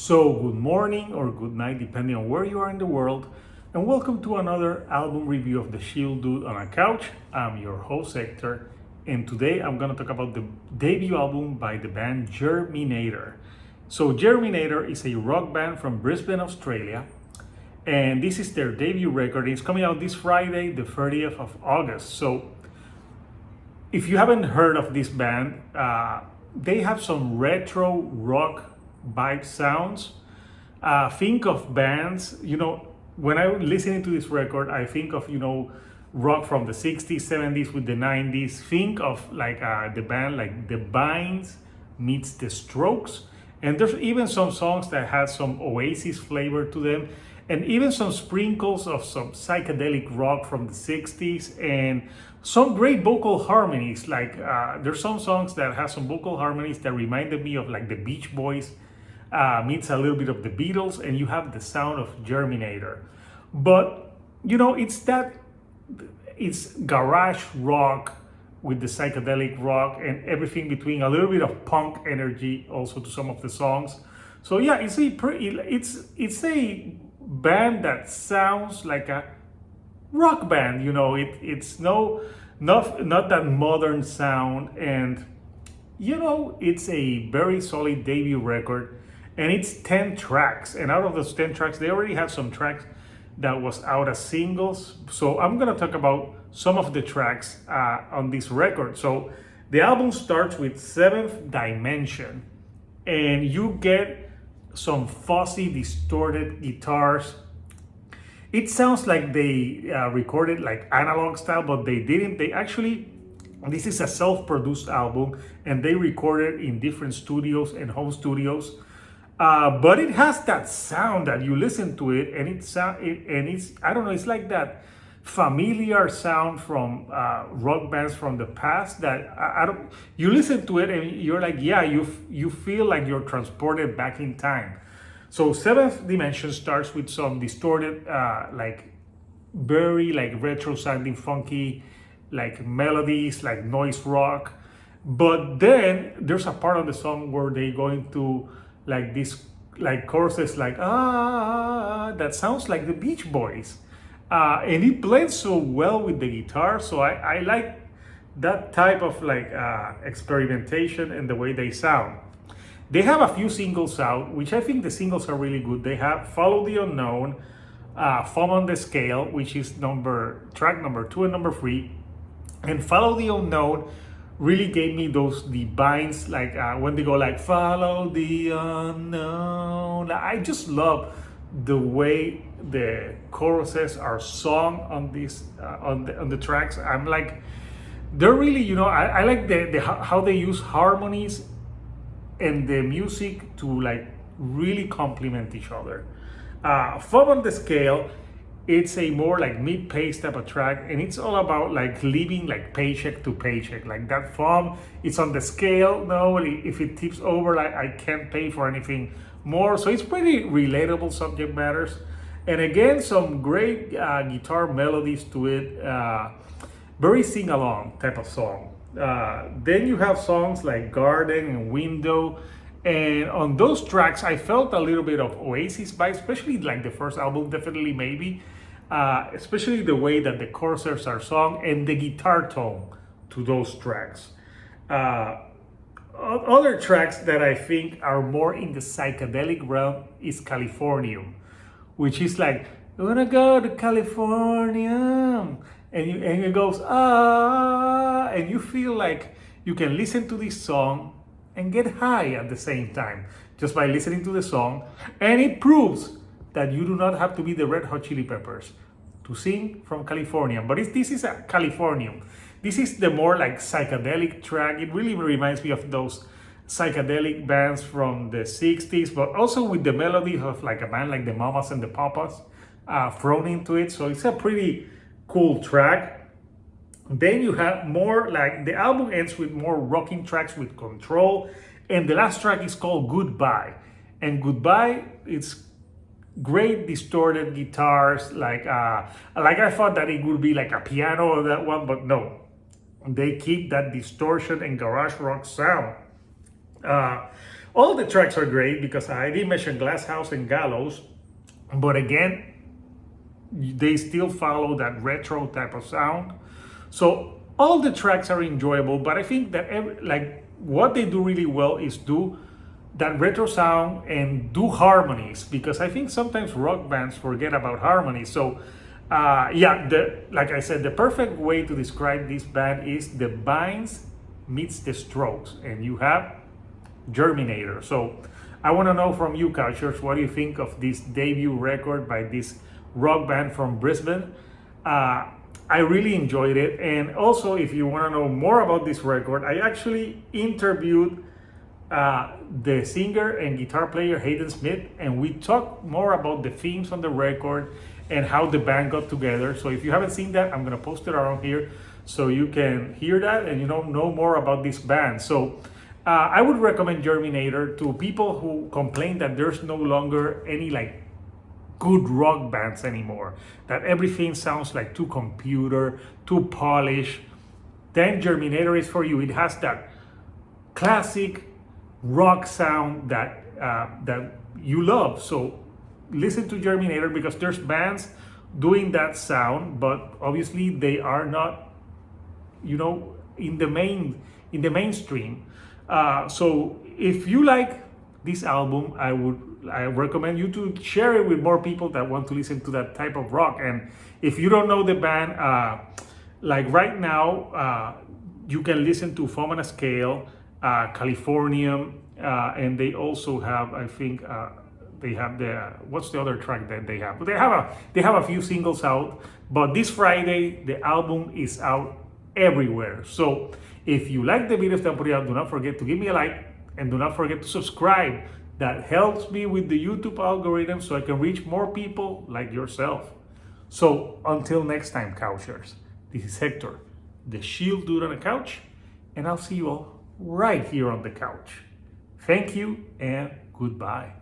So, good morning or good night, depending on where you are in the world, and welcome to another album review of The Shield Dude on a Couch. I'm your host, Hector, and today I'm going to talk about the debut album by the band Germinator. So, Germinator is a rock band from Brisbane, Australia, and this is their debut record. It's coming out this Friday, the 30th of August. So, if you haven't heard of this band, they have some retro rock vibe sounds. Think of bands, when I'm listening to this record, I think of, rock from the 60s, 70s with the 90s. Think of like the band like The Vines meets The Strokes. And there's even some songs that have some Oasis flavor to them, and even some sprinkles of some psychedelic rock from the 60s, and some great vocal harmonies. Like there's some songs that have some vocal harmonies that reminded me of like the Beach Boys meets a little bit of the Beatles, and you have the sound of Germinator. But it's garage rock with the psychedelic rock and everything between, a little bit of punk energy also to some of the songs. So yeah, it's a band that sounds like a rock band. It's not that modern sound, and it's a very solid debut record, and it's 10 tracks, and out of those 10 tracks they already have some tracks that was out as singles. So I'm gonna talk about some of the tracks on this record. So the album starts with Seventh Dimension, and you get some fuzzy, distorted guitars. It sounds like they recorded like analog style, but they didn't. This is a self-produced album, and they recorded in different studios and home studios. But it has that sound that you listen to it, and it's I don't know, it's like that familiar sound from rock bands from the past that I don't. You listen to it and you're like, yeah, you feel like you're transported back in time. So Seventh Dimension starts with some distorted, like very like retro sounding, funky, like melodies, like noise rock. But then there's a part of the song where they go into like this like choruses like that sounds like the Beach Boys, and it blends so well with the guitar. So I like that type of like experimentation and the way they sound. They have a few singles out, which I think the singles are really good. They have Follow the Unknown, Foam on the Scale, which is track number 2 and number 3, and Follow the Unknown really gave me the vines, like when they go like follow the unknown. I just love the way the choruses are sung on this on the tracks. I'm like, they're really, I like how they use harmonies and the music to like really complement each other. Foam on the Scale, it's a more like mid-pace type of track, and it's all about like living like paycheck to paycheck. Like that foam, it's on the scale. No, if it tips over, like I can't pay for anything more. So it's pretty relatable subject matters, and again, some great guitar melodies to it. Very sing-along type of song. Then you have songs like Garden and Window. And on those tracks, I felt a little bit of Oasis vibe, especially like the first album, definitely maybe. Especially the way that the choruses are sung and the guitar tone to those tracks. Other tracks that I think are more in the psychedelic realm is Californium, which is like, we're gonna go to California. And it goes, and you feel like you can listen to this song and get high at the same time just by listening to the song. And it proves that you do not have to be the Red Hot Chili Peppers to sing from California. But this is a Californium. This is the more like psychedelic track. It really reminds me of those psychedelic bands from the 60s, but also with the melody of like a band like the Mamas and the Papas thrown into it. So it's a pretty cool track. Then you have more like, the album ends with more rocking tracks with Control, and the last track is called Goodbye. And Goodbye, it's great distorted guitars, like I thought that it would be like a piano or that one, but no, they keep that distortion and garage rock sound. All the tracks are great because I did mention Glass House and Gallows, but again, they still follow that retro type of sound. So all the tracks are enjoyable, but I think that like what they do really well is do that retro sound and do harmonies, because I think sometimes rock bands forget about harmonies. So yeah, like I said, the perfect way to describe this band is the Vines meets the Strokes, and you have Germinator. So I want to know from you, Couchers, what do you think of this debut record by this rock band from Brisbane? I really enjoyed it. And also, if you want to know more about this record, I actually interviewed the singer and guitar player Hayden Smith, and we talked more about the themes on the record and how the band got together. So if you haven't seen that, I'm gonna post it around here so you can hear that and know more about this band. So I would recommend Germinator to people who complain that there's no longer any like good rock bands anymore, that everything sounds like too computer, too polished. Then Germinator is for you. It has that classic rock sound that that you love. So listen to Germinator, because there's bands doing that sound, but obviously they are not, in the mainstream. So if you like this album, I recommend you to share it with more people that want to listen to that type of rock. And if you don't know the band, like right now, you can listen to Foam on a Scale, Californium, and they also have, I think, they have what's the other track that they have? But they have a few singles out, but this Friday the album is out everywhere. So if you like the videos that I put out, do not forget to give me a like, and do not forget to subscribe. That helps me with the YouTube algorithm so I can reach more people like yourself. So until next time, Couchers, this is Hector, the Shield Dude on the couch, and I'll see you all right here on the couch. Thank you and goodbye.